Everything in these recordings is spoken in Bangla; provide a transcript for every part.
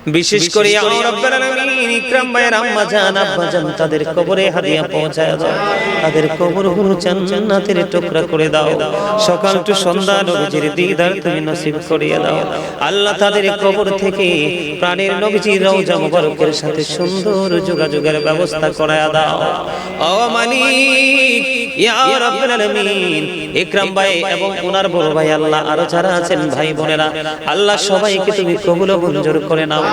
বিশেষ করে ইয়া রাব্বুল আলামিন ইকরাম ভাইয়ের আম্মা জান আব্বা জান তাদের কবরে হাদিয়া পৌঁছায় দাও, তাদের কবরগুলো জান্নাতের টুকরা করে দাও, সকাল টু সন্ধ্যা নবীজির দিদার তুমি নসিব করিয়ে দাও। আল্লাহ তাদের কবর থেকে প্রাণের নবীজির রওজা মুবারকের সাথে সুন্দর যোগাযোগের ব্যবস্থা করায়া দাও। ও মালিক ইয়া রাব্বুল আলামিন ইকরাম ভাই এবং ওনার বড় ভাই আল্লাহ আরো যারা আছেন ভাই বোনেরা আল্লাহ সবাইকে তুমি কবুল ও মঞ্জুর করে নাও।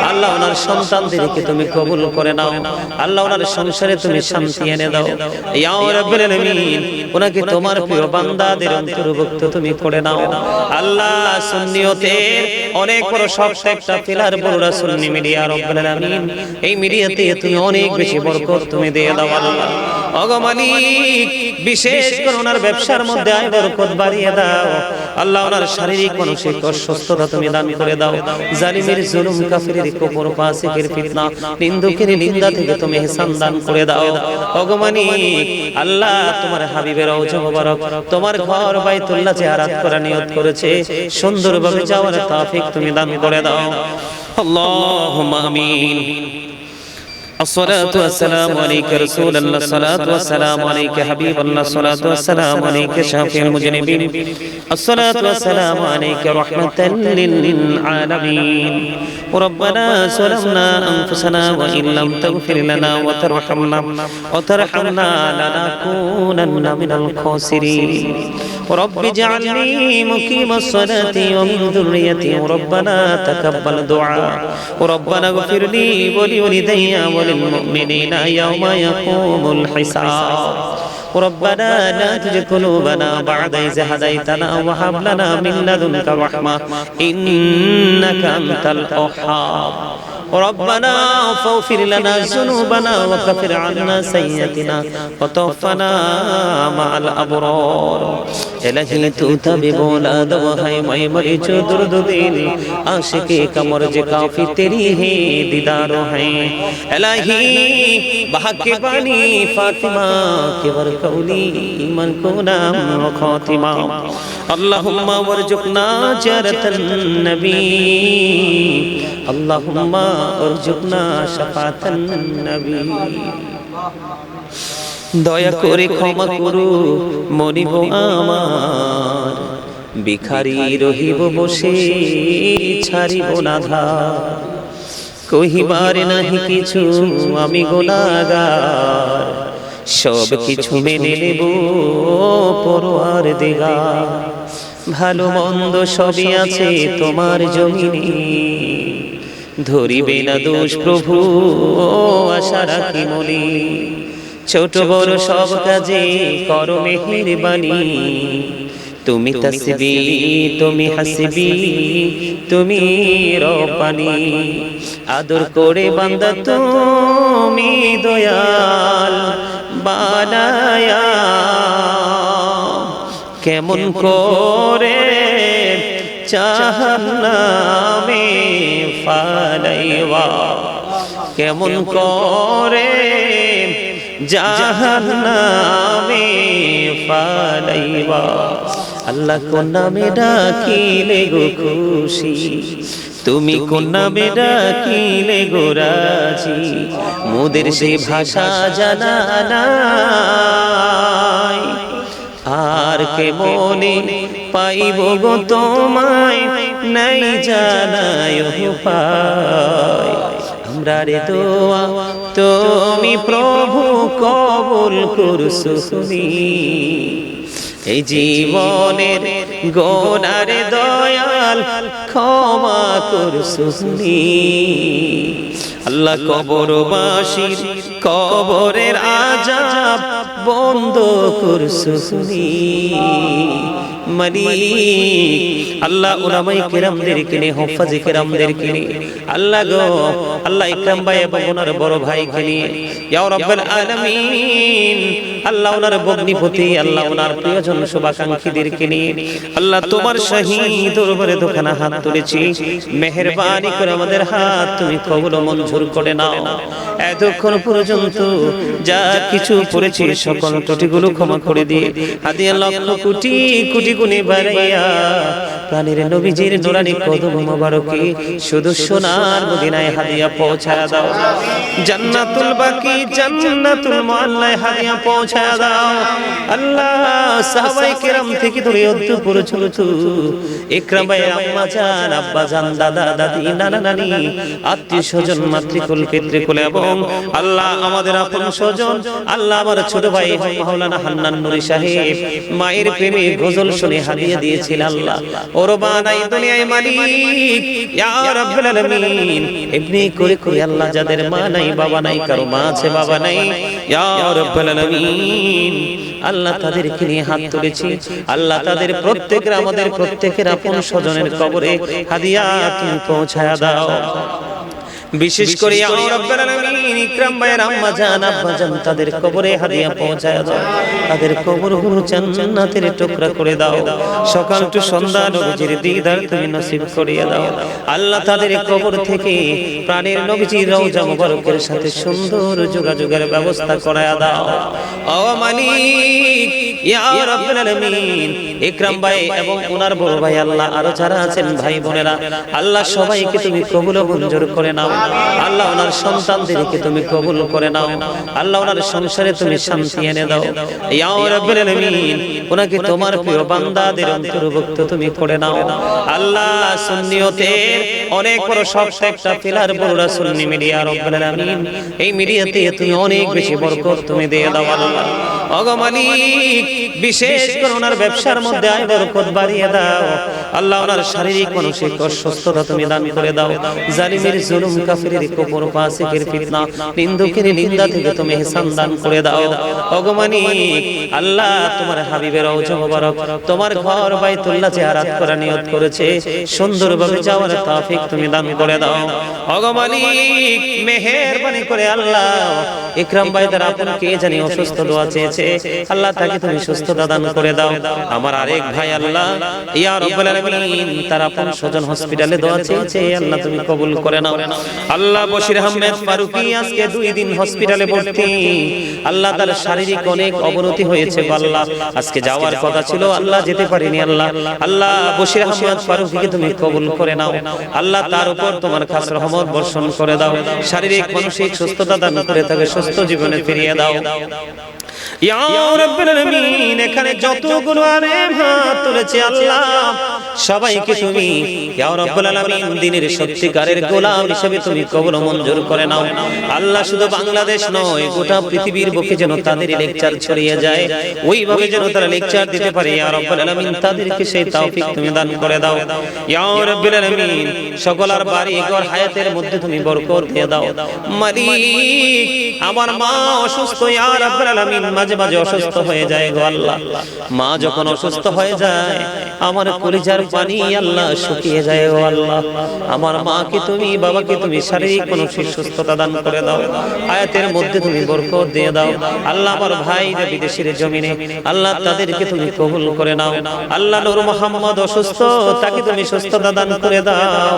আল্লাহ ওনার সন্তানদেরকে তুমি কবুল করে নাও। আল্লাহ ওনার সংসারে তুমি শান্তি এনে দাও। ইয়া রাব্বুল আলামিন ওনাকে তোমার প্রিয় বান্দাদের অন্তর্ভুক্ত তুমি করে নাও। আল্লাহ সুন্নিয়তের অনেক বড় শক্ত একটা পিলার বড়রা সুন্নি মিডিয়া রাব্বুল আলামিন এই মিডিয়াতে তুমি অনেক বেশি বরকত তুমি দিয়ে দাও আল্লাহ। ওগো মালিক বিশেষ করে ওনার ব্যবসার মধ্যে আয় বরকত বাড়িয়ে দাও আল্লাহ। ওনার শারীরিক মানসিক সুস্থতা তুমি দান করে দাও। জালিমের জুলুম কাফিরের কুফর ফাসিকের ফিতনা নিন্দুকের নিন্দা থেকে তুমি ইহসান দান করে দাও। ওগো মালিক আল্লাহ তোমার হাবিবের রওজা মুবারক তোমার ঘর বাইতুল্লাহ জিয়ারত করার নিয়ত করেছে সুন্দরভাবে যাওয়ার তৌফিক তুমি দান করে দাও। আল্লাহুম্মা আমিন। الصلاة والسلام عليك رسول الله، الصلاة والسلام عليك حبيب الله، الصلاة والسلام عليك شافع المذنبين، الصلاة والسلام عليك رحمة للعالمين. ربنا ظلمنا أنفسنا وإن لم تغفر لنا وترحمنا لنكونن من الخاسرين. رب اجعلني مقيم الصلاة ومن ذريتي ربنا تقبل دعاء. ربنا اغفر لي ولوالدي وللمؤمنين يوم يقوم الحساب. ربنا لا تزغ قلوبنا بعد إذ هديتنا وهب لنا من لدنك رحمة إنك أنت الوهاب. ربنا فاغفر لنا ذنوبنا وكفر عنا سيئاتنا وتوفنا مع الأبرار. الہی تو طبیب اولاد و ہے میں مری جو درد دل عاشق کمر ج کافی تیری ہے دیدار ہے. الہی بحق بانی فاطمہ کے ورکولی من کو نام و خاتمہ. اللهم ورزقنا جارة النبي، اللهم ارزقنا شفاعة النبي. দয়া করে ক্ষমা করু মনিব আমার, ভিখারি রহিব বসে ছাড়িব না ধার. কহিবার নাহি কিছু আমি গুনাহগার, সব কিছু মেনে নেব পরওয়ারদিগার. ভালো মন্দ সবই আছে তোমার জমিনে, ধরিবে না দোষ প্রভু আশা রাখি মনে. ছোট বড় সব কাজে করো মেহেরবানি, তুমি তাসবি তুমি হাসবি তুমি রব্বানি. আদর করে বান্দা তুমি দয়াল বানায়া, কেমন করে জাহান্নামে ফালাইবা, কেমন করে জাহান্নামে ফালাইবা. আল্লাহ কোন নামে ডাকিলে গো খুশি, তুমি কোন নামে ডাকিলে গো রাজি. মোদের সে ভাষা জানা নাই, আর কে মনে পাইব গো তোমায় নাই জানায় উপায়. আমরা রে দোয়া তুমি প্রভু কবুল করুসুনি, এই জীবনের গোনারে দয়াল ক্ষমা করুসুনি. আল্লাহ কবরবাসীর কবরের আযাব বন্ধ করুসুনি মালিক. আল্লাহ উলামায়ে কেরামদেরকে নিয়ে হুফাজে কেরামদেরকে নিয়ে আল্লাহ গো আল্লাহ ইকরাম ভাই এবং ওনার বড় ভাইকে নিয়ে ইয়া রাব্বুল আলামিন আল্লাহ ওনার ভগ্নিপতি আল্লাহ ওনার প্রিয়জন শুভাকাঙ্ক্ষীদেরকে নিয়ে আল্লাহ তোমার শাহী দরবারে দোখানা হাত তুলেছি, মেহেরবানি করে আমাদের হাত তুমি কবুল ও মঞ্জুর করে নাও. এতক্ষণ পর্যন্ত যা কিছু করেছি সকল ত্রুটিগুলো ক্ষমা করে দিয়ে হাদিয়া লক্ষ কোটি কোটি গুণে বাড়াইয়া প্রাণের নবীজির নুরানি কদম মোবারকে শুধু সোনার মদিনায় হাদিয়া পৌঁছায়া দাও। জান্নাতুল বাকি জান্নাতুল মুআল্লায় হাদিয়া পৌঁছায়া দাও। আল্লাহ সাহাবায়ে কেরাম থেকে ধরে অদ্দু পর্যন্ত ইকরাম ভাই আম্মা জান আব্বা জান দাদা দাদি নানা নানি আত্মীয় স্বজন মাতৃকুল পিতৃকুল এবং আল্লাহ আমাদের আপন স্বজন আল্লাহ আমার ছোট ভাই মাওলানা হান্নান নুরি সাহেব মায়ের প্রেমে গজল শুনে হাদিয়া দিয়েছিল। আল্লাহ ওর বানাই দুনিয়ায় মালিক ইয়া রাব্বুল আলামিন এমনি করে করে আল্লাহ যাদের মা নাই বাবা নাই কারো মা আছে বাবা নাই ইয়া রাব্বুল আলামিন আল্লাহ তাদেরকে নিয়ে হাত তুলেছি। আল্লাহ তাদের প্রত্যেকের আমাদের প্রত্যেকের আপন স্বজনের কবরে হাদিয়া তুমি পৌঁছায়া দাও। বিশেষ করে ইয়া রাব্বুল আলামিন ইকরাম ভাইয়ের আম্মা জান আব্বা জান তাদের কবরে হাদিয়া পৌঁছায়া দাও। তাদের কবরগুলো জান্নাতের টুকরা করে দাও। সকাল টু সন্ধ্যা নবীজির দিদার তুমি নসিব করিয়ে দাও। আল্লাহ তাদের কবর থেকে প্রাণের নবীজির রওজা মুবারকের সাথে সুন্দর যোগাযোগের ব্যবস্থা করায়া দাও। ও মালিক ইয়া রাব্বুল আলামিন ইকরাম ভাই এবং ওনার বড় ভাই আল্লাহ আরো যারা আছেন ভাই বোনেরা আল্লাহ সবাইকে তুমি কবুল ও মঞ্জুর করে নাও। আল্লাহ ওনার সন্তানদেরকে তুমি কবুল করে নাও। আল্লাহ ওনার সংসারে তুমি শান্তি এনে দাও। ইয়া রাব্বুল আলামিন ওনাকে তোমার প্রিয় বান্দাদের অন্তর্ভুক্ত তুমি করে নাও। আল্লাহ সুন্নিয়তের অনেক বড় শক্ত একটা পিলার বড়রা সুন্নি মিডিয়া রাব্বুল আলামিন এই মিডিয়াতে তুমি অনেক বেশি বরকত তুমি দিয়ে দাও। আল্লাহ ওগো মালিক বিশেষ করে ওনার ব্যবসার মধ্যে আয় বরকত বাড়িয়ে দাও। আল্লাহ ওনার শারীরিক মানসিক সুস্থতা তুমি দান করে দাও। জালিমের জুলুম কাফিরের কুফর ফাসিকের ফিতনা নিন্দুকের নিন্দা থেকে তুমি ইহসান দান করে দাও। ওগো মালিক আল্লাহ তোমার হাবিবের রওজা মুবারক তোমার ঘর বাইতুল্লাহ জিয়ারত করার নিয়ত করেছে সুন্দরভাবে যাওয়ার তৌফিক তুমি দান করে দাও। ওগো মালিক মেহেরবানি করে আল্লাহ ইকরাম ভাই তার আপন কে জানি অসুস্থ দোয়া চেয়েছে আল্লাহ তাকে তুমি সুস্থতা দান করে দাও। আমার আরেক ভাই আল্লাহ ইয়া রাব্বুল আলামিন তার আপন স্বজন হসপিটালে দোয়া চেয়েছে আল্লাহ তুমি কবুল করে নাও। আল্লাহ বশির আহমেদ ফারুকী আজকে 2 দিন হসপিটালে ভর্তি। আল্লাহ তার শারীরিক অনেক অবনতি হয়েছে আল্লাহ আজকে যাওয়ার কথা ছিল আল্লাহ যেতে পারেনি। আল্লাহ আল্লাহ বশির আহমেদ ফারুকীকে তুমি কবুল করে নাও। আল্লাহ তার উপর তোমার খাস রহমত বর্ষণ করে দাও। শারীরিক মানসিক সুস্থতা দান করে তাকে সুস্থ জীবনে ফিরিয়ে দাও। ইয়া রাব্বুল আলামিন এখানে যতগুলো আলেম হাত তুলেছে আল্লাহ সবাইকে তুমি ইয়া রাব্বুল আলামিন দ্বীনের সত্যিকারের গোলাম হিসেবে তুমি কবুল মঞ্জুর করে নাও। আল্লাহ শুধু বাংলাদেশ নয় গোটা পৃথিবীর বুকে যেন তাদের লেকচার ছড়িয়ে যায় ওইভাবে যেন তারা লেকচার দিতে পারে ইয়া রাব্বুল আলামিন তাদেরকে সেই তৌফিক তুমি দান করে দাও। ইয়া রাব্বুল আলামিন সকলের বাড়ি ঘর হায়াতের মধ্যে তুমি বরকত দিয়ে দাও। মালিক আমার মা অসুস্থ ইয়া রাব্বুল আলামিন মাঝে মাঝে অসুস্থ হয়ে যায় গো আল্লাহ। মা যখন অসুস্থ হয়ে যায় আমার কলিজার পানি আল্লাহ শুকিয়ে যায় ও আল্লাহ। আমার মাকে তুমি বাবাকে তুমি শারীরিক মানসিক সুস্থতা দান করে দাও। হায়াতের মধ্যে তুমি বরকত দিয়ে দাও। আল্লাহ আমার ভাইরা বিদেশের জমিনে আল্লাহ তাদেরকে তুমি কবুল করে নাও। আল্লাহ নূর মুহাম্মদ অসুস্থ তাকে তুমি সুস্থতা দান করে দাও।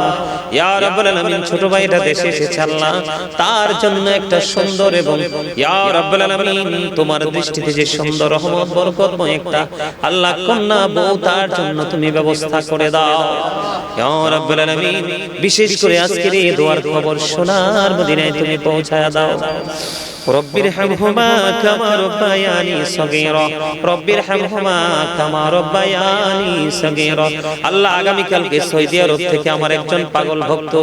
ইয়া রাব্বুল আলামিন ছোট ভাইটা দেশে এসেছে আল্লাহ তার জন্য একটা সুন্দর এবং ইয়া রাব্বুল আলামিন তোমার দৃষ্টিতে যে সুন্দর রহমত বরকতময় একটা আল্লাহ কন্যা বউ তার জন্য তুমি ব্যবস্থা করে দাও। ইয়া রাব্বুল আলামিন বিশেষ করে আজকের এই দোয়ার খবর সোনার মদিনায় তুমি পৌঁছায়া দাও। রব্বির হামহুমা কামা রব্বায়ানি সগীরা রব্বির হামহুমা কামা রব্বায়ানি সগীরা। আল্লাহ আগামী কালকে সৌদি আরব থেকে আমার একজন পাগল ভক্ত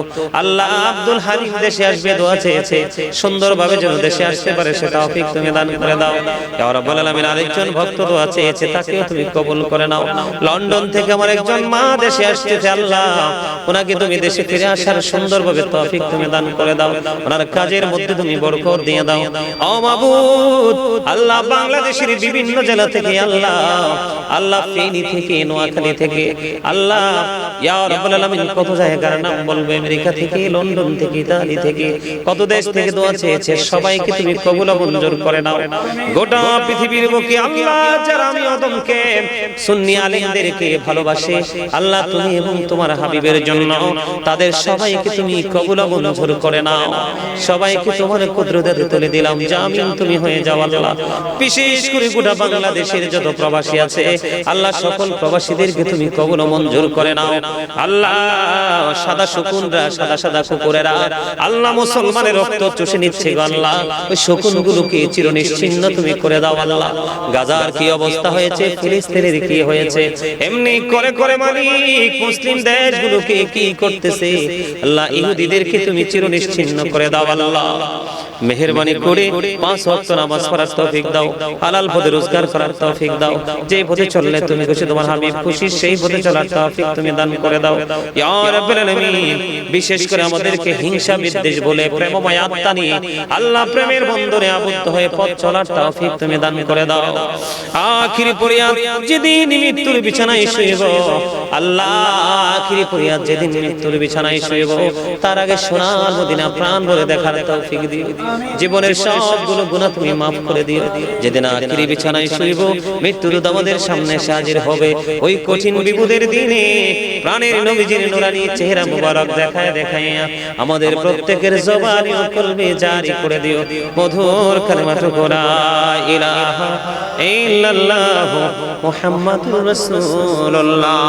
আল্লাহ আব্দুল হালিম দেশে আসবে দোয়া চেয়েছে সুন্দরভাবে যেন দেশে আসতে পারে সে তৌফিক তুমি দান করে দাও। ইয়া রাব্বুল আলামিন আরেকজন ভক্ত দোয়া চেয়েছে তাকেও তুমি কবুল করে নাও। লন্ডন থেকে আমার একজন মা দেশে আসছে আল্লাহ ওনাকে তুমি দেশে ফিরে আসার সুন্দরভাবে তৌফিক তুমি দান করে দাও। ওনার কাজের মধ্যে তুমি বরকত দিয়ে দাও। ও মাবুদ আল্লাহ বাংলাদেশের বিভিন্ন জেলা থেকে আল্লাহ আল্লাহ ফেনী থেকে নোয়াখালী থেকে আল্লাহ ইয়া রাব্বুল আলামিন কত জায়গার নাম বলবে, আমেরিকা থেকে, লন্ডন থেকে, ইতালি থেকে, কত দেশ থেকে দোয়া চেয়েছে, সবাইকে তুমি কবুল ও মঞ্জুর করে নাও। গোটা পৃথিবীর বুকে আল্লাহ যারা আমি আদমকে সুন্নি আলেমদেরকে ভালোবাসে আল্লাহ তুমি এবং তোমার হাবিবের জন্য তাদের সবাইকে তুমি কবুল ও মঞ্জুর করে নাও। সবাইকে তোমার কুদরতে তুলে দিলাম, জামিন তুমি হয়ে যাও আল্লাহ। বিশেষ করে গোটা বাংলাদেশের যত প্রবাসী আছে আল্লাহ সকল প্রবাসীদেরকে তুমি কবুল ও মঞ্জুর করে নাও আল্লাহ। সাদা শকুনরা, সাদা সাদা কুকুরেরা আল্লাহ মুসলমানের রক্ত চুষে নিচ্ছে গো আল্লাহ, ওই শকুনগুলোকে চিরনিশ্চিহ্ন তুমি করে দাও আল্লাহ। গাজার কি অবস্থা হয়েছে, ফিলিস্তিনের কি হয়েছে, এমনি করে করে মালিক মুসলিম দেশগুলোকে কি করতেছে আল্লাহ, ইহুদিদেরকে তুমি চিরনিশ্চিহ্ন করে দাও আল্লাহ। মেহেরবানি করে 5 ওয়াক্ত নামাজ পড়ার তৌফিক দাও, হালাল পথে রোজগার করার তৌফিক দাও, যে পথে চললে তুমি খুশি, তোমার হাবিব খুশি, সেই পথে চলার তৌফিক তুমি দান করে দাও ইয়া রাব্বুল আলামিন। বিশেষ করে আমাদেরকে হিংসা বিদ্বেষ বলে প্রেমময় আত্মা নিয়ে আল্লাহ প্রেমের বন্ধনে আবদ্ধ হয়ে পথ চলার তৌফিক তুমি দান করে দাও। আখিরি ফরিয়াদ যেদিন মৃত্যুর বিছানায় শুইব আল্লাহ, আখিরি ফরিয়াদ যেদিন মৃত্যুর বিছানায় শুইব তার আগে সোনার মদিনা প্রাণ ভরে দেখার তৌফিক দিও, জীবনের সবগুলো গুনাহ তুমি মাফ করে দিও। যেদিন আখিরি বিছানায় শুইব মৃত্যুর আমাদের সামনে হাজির হবে, ওই কঠিন বিপদের দিনে প্রাণের নবীজির নূরানি চেহারা মুবারক দেখায় দেখায় আমাদের প্রত্যেকের জবানে ও কলবে জারি করে দিও মধুর কালিমাতু লা ইলাহা ইল্লাল্লাহু মুহাম্মাদুর রাসূলুল্লাহ।